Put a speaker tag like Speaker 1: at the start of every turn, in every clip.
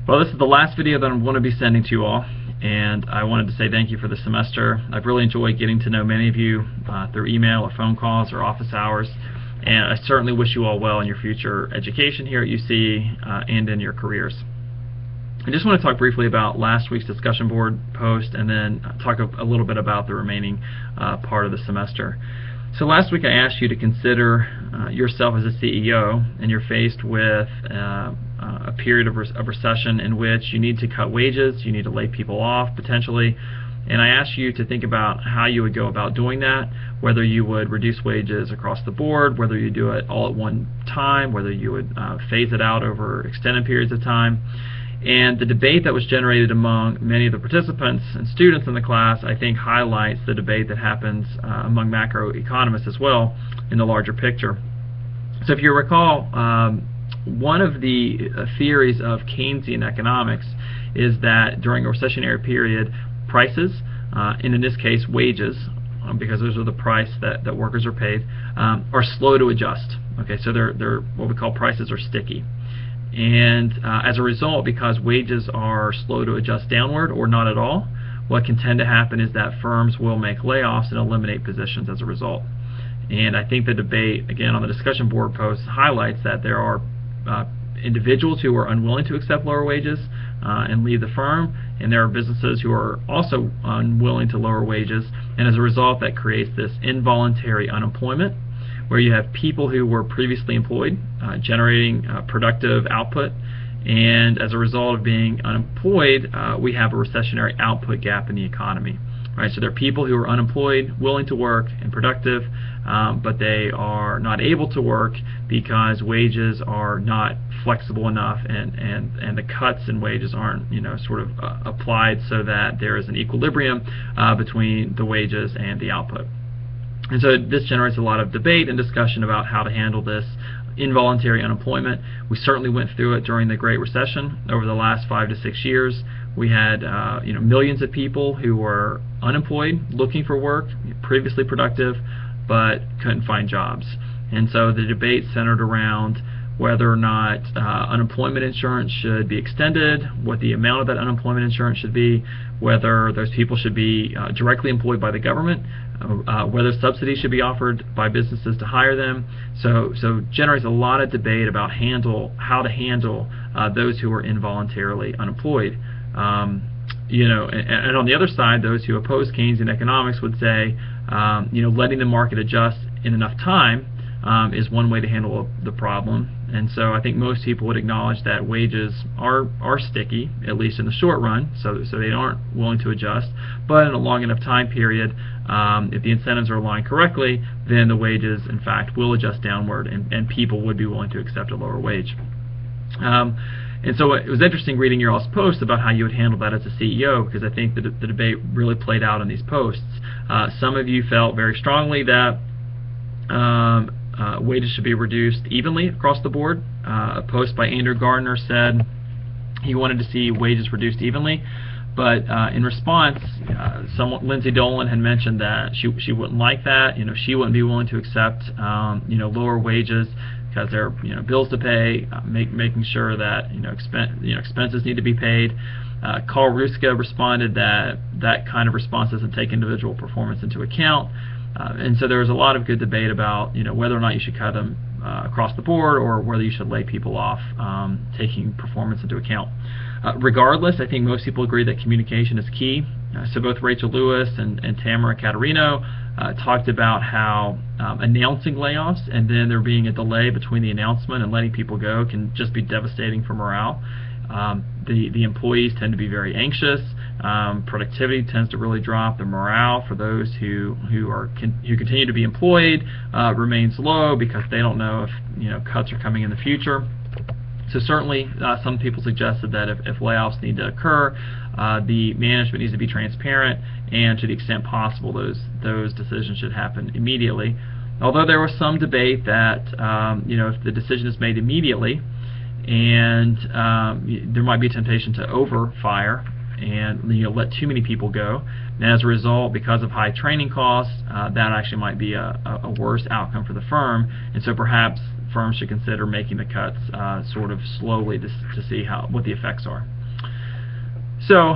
Speaker 1: Well, this is the last video that I'm going to be sending to you all, and I wanted to say thank you for the semester. I've really enjoyed getting to know many of you through email or phone calls or office hours, and I certainly wish you all well in your future education here at UC and in your careers. I just want to talk briefly about last week's discussion board post and then talk a little bit about the remaining part of the semester. So last week I asked you to consider yourself as a CEO, and you're faced with a period of recession in which you need to cut wages, you need to lay people off potentially, and I asked you to think about how you would go about doing that, whether you would reduce wages across the board, whether you do it all at one time, whether you would phase it out over extended periods of time. And the debate that was generated among many of the participants and students in the class, I think, highlights the debate that happens among macroeconomists as well in the larger picture. So if you recall, one of the theories of Keynesian economics is that during a recessionary period, prices, and in this case wages, because those are the price that workers are paid, are slow to adjust. Okay, so they're what we call prices are sticky. And as a result, because wages are slow to adjust downward or not at all, what can tend to happen is that firms will make layoffs and eliminate positions as a result. And I think the debate, again, on the discussion board post highlights that there are individuals who are unwilling to accept lower wages and leave the firm, and there are businesses who are also unwilling to lower wages, and as a result that creates this involuntary unemployment, where you have people who were previously employed generating productive output, and as a result of being unemployed, we have a recessionary output gap in the economy. Right? So there are people who are unemployed, willing to work, and productive, but they are not able to work because wages are not flexible enough, and the cuts in wages aren't sort of applied so that there is an equilibrium between the wages and the output. And so this generates a lot of debate and discussion about how to handle this involuntary unemployment. We certainly went through it during the Great Recession. Over the last 5 to 6 years, we had millions of people who were unemployed, looking for work, previously productive, but couldn't find jobs. And so the debate centered around whether or not unemployment insurance should be extended, what the amount of that unemployment insurance should be, whether those people should be directly employed by the government, whether subsidies should be offered by businesses to hire them. So generates a lot of debate about how to handle those who are involuntarily unemployed. And on the other side, those who oppose Keynesian economics would say, letting the market adjust in enough time is one way to handle the problem. And so I think most people would acknowledge that wages are sticky, at least in the short run, so they aren't willing to adjust. But in a long enough time period, if the incentives are aligned correctly, then the wages, in fact, will adjust downward, and people would be willing to accept a lower wage. And so it was interesting reading your all's posts about how you would handle that as a CEO, because I think the debate really played out in these posts. Some of you felt very strongly that wages should be reduced evenly across the board. A post by Andrew Gardner said he wanted to see wages reduced evenly, but in response, Lindsay Dolan had mentioned that she wouldn't like that. She wouldn't be willing to accept lower wages because there are bills to pay, making sure that expenses need to be paid. Carl Ruska responded that that kind of response doesn't take individual performance into account. And so there was a lot of good debate about whether or not you should cut them across the board or whether you should lay people off, taking performance into account. Regardless, I think most people agree that communication is key. So both Rachel Lewis and Tamara Caterino talked about how announcing layoffs and then there being a delay between the announcement and letting people go can just be devastating for morale. The employees tend to be very anxious. Productivity tends to really drop. The morale for those who continue to be employed remains low because they don't know if cuts are coming in the future. So certainly some people suggested that if layoffs need to occur, the management needs to be transparent, and to the extent possible those decisions should happen immediately. Although there was some debate that if the decision is made immediately, and there might be a temptation to overfire and let too many people go, and as a result, because of high training costs, that actually might be a worse outcome for the firm, and so perhaps firms should consider making the cuts sort of slowly to see what the effects are. So,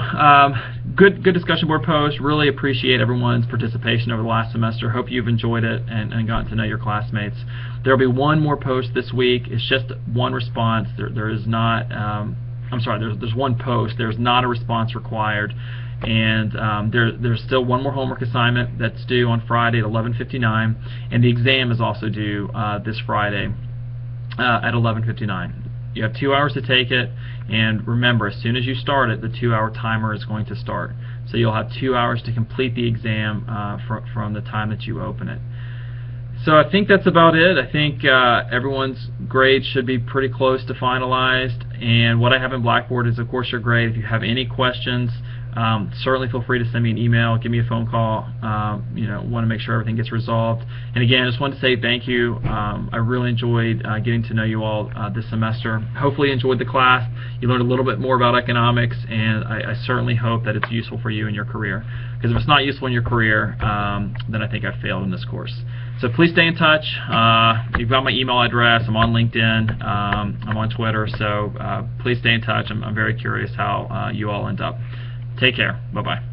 Speaker 1: good discussion board post. Really appreciate everyone's participation over the last semester. Hope you've enjoyed it and gotten to know your classmates. There will be one more post this week. It's just one response. There is not, I'm sorry, there's one post. There's not a response required. And there's still one more homework assignment that's due on Friday at 11:59, and the exam is also due this Friday at 11:59. You have 2 hours to take it, and remember, as soon as you start it, the 2-hour timer is going to start. So you'll have 2 hours to complete the exam from the time that you open it. So I think that's about it. I think everyone's grades should be pretty close to finalized, and what I have in Blackboard is, of course, your grade. If you have any questions, certainly feel free to send me an email, give me a phone call. Want to make sure everything gets resolved. And again, I just want to say thank you. I really enjoyed getting to know you all this semester. Hopefully you enjoyed the class. You learned a little bit more about economics, and I certainly hope that it's useful for you in your career. Because if it's not useful in your career, then I think I've failed in this course. So please stay in touch. You've got my email address. I'm on LinkedIn. I'm on Twitter. So please stay in touch. I'm very curious how you all end up. Take care. Bye-bye.